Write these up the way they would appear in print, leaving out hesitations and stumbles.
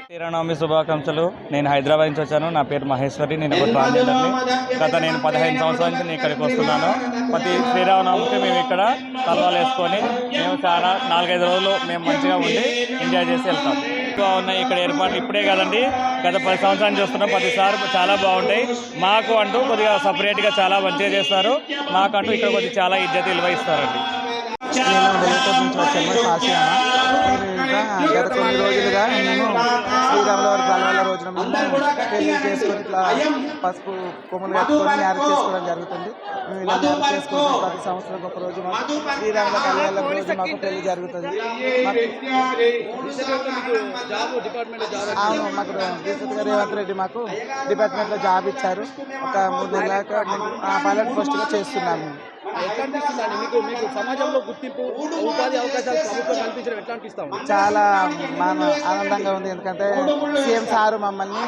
శ్రీరామనవమి శుభాకాంక్షలు. నేను హైదరాబాద్ నుంచి వచ్చాను. నా పేరు మహేశ్వరి. నేను ఒక ట్రాన్స్జెండర్ని. నేను 15 సంవత్సరాల నుంచి నేను ఇక్కడికి వస్తున్నాను. ప్రతి శ్రీరామనవమికి మేము ఇక్కడ తలవాలు వేసుకొని మేము చాలా 4-5 రోజులు మేము మంచిగా ఉండి ఎంజాయ్ చేసి వెళ్తాం. ఉన్నాయి ఇక్కడ ఏర్పాట్లు ఇప్పుడే కదండి, గత 10 సంవత్సరాల నుంచి వస్తున్నాం. ప్రతిసారి చాలా బాగుంటాయి. మాకు అంటూ కొద్దిగా సపరేట్గా చాలా మంచిగా చేస్తారు. మాకంటూ ఇక్కడ కొద్దిగా చాలా ఇజ్జత్ విలువ ఇస్తారండి. గత కొన్ని రోజులుగా మేము శ్రీరాముల వారి కలవాల రోజున మేము పెళ్లి చేసుకొని ఇట్లా పసుపు కొమ్మలు కట్టుకొని మ్యారేజ్ చేసుకోవడం జరుగుతుంది. మేము ఇలా మ్యారేజ్ చేసుకుంటాం. ప్రతి సంవత్సరం ఒక రోజు మాకు శ్రీరాముల కలవాల రోజు మాకు పెళ్లి జరుగుతుంది. అవును, మాకు రీసెంట్గా రేవంత్ రెడ్డి మాకు డిపార్ట్మెంట్లో జాబ్ ఇచ్చారు. ఒక 3 నెలల పైలట్ పోస్ట్గా చేస్తున్నాము. సమాజంలో గుర్తింపు ఉపాధి అవకాశాలు ప్రభుత్వం కల్పించడం ఎట్లా అనిపిస్తాం? చాలా ఆనందంగా ఉంది. ఎందుకంటే సీఎం సారు మమ్మల్ని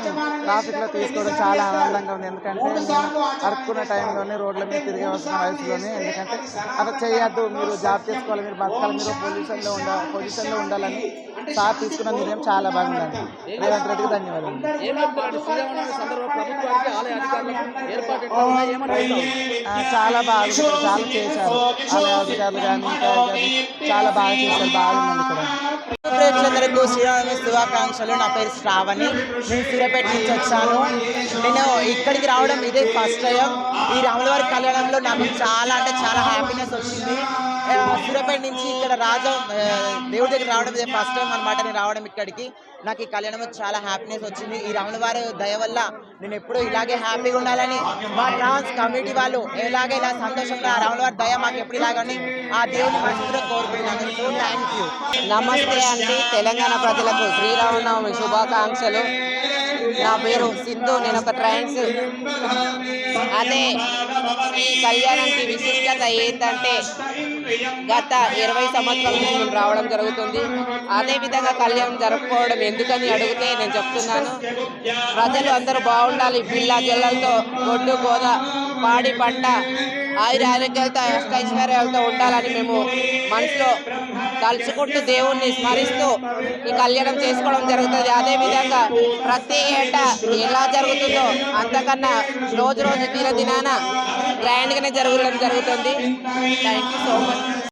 ట్రాఫిక్లో తీసుకోవడం చాలా ఆనందంగా ఉంది. ఎందుకంటే మేము అడుక్కున్న టైంలోనే రోడ్ల మీద తిరిగి వస్తున్న వయసులోనే, ఎందుకంటే అలా చేయొద్దు, మీరు జాబ్ చేసుకోవాలి, మీరు బతకాలి, మీరు పొజిషన్లో ఉండాలని సార్ తీసుకున్న నిర్ణయం చాలా బాగుందండి. రేవంత్ రెడ్డికి ధన్యవాదాలు. చాలా బాగుంది, చాలా చేశారు. ఆలయ అధికారులు కానీ చాలా బాగా చేశారు. బాగుంది ఇక్కడ. ప్రేక్షకులకు శ్రీరామనవమి శుభాకాంక్షలు. నా పేరు శ్రావణి. నేను సూర్యాపేట నుంచి వచ్చాను. నేను ఇక్కడికి రావడం ఇదే ఫస్ట్ టైం. ఈ రాములవారి కళ్యాణంలో నాకు చాలా అంటే చాలా హ్యాపీనెస్ వచ్చింది. సూర్యాపేట నుంచి ఇక్కడ దేవుడి దగ్గర రావడం ఇదే ఫస్ట్ టైం అనమాట. నేను రావడం ఇక్కడికి నాకు ఈ కళ్యాణం చాలా హ్యాపీనెస్ వచ్చింది. ఈ రాములవారి దయ వల్ల నేను ఎప్పుడూ ఇలాగే హ్యాపీగా ఉండాలని మా ట్రాన్స్ కమిటీ వాళ్ళు ఎలాగే ఇలా సంతోషంగా రాములవారి దయ మాకు ఎప్పుడు ఇలాగని ఆ దేవుని మనసులో కోరుకుంటున్నాను. So thank you. నమస్తే అండి. తెలంగాణ ప్రజలకు శ్రీరామనవమి శుభాకాంక్షలు. నా పేరు సింధు. నేను ఒక ట్రాన్స్. అదే ఈ కళ్యాణానికి విశిష్టత ఏంటంటే గత 20 సంవత్సరాల నుంచి మేము రావడం జరుగుతుంది. అదేవిధంగా కళ్యాణం జరుపుకోవడం ఎందుకని అడిగితే నేను చెప్తున్నాను, ప్రజలు అందరూ బాగుండాలి, పిల్ల జల్లలతో గొడ్డు గోద పాడి పంట ఆయురారోగ్యాలతో అష్టైశ్వర్యాలతో ఉండాలని మేము మనసులో తలుచుకుంటూ దేవుణ్ణి స్మరిస్తూ ఈ కళ్యాణం చేసుకోవడం జరుగుతుంది. అదేవిధంగా ప్రతి ఏటా ఎలా జరుగుతుందో అంతకన్నా రోజు దినాన గ్రాండ్గానే జరగడం జరుగుతుంది. Thank you so much.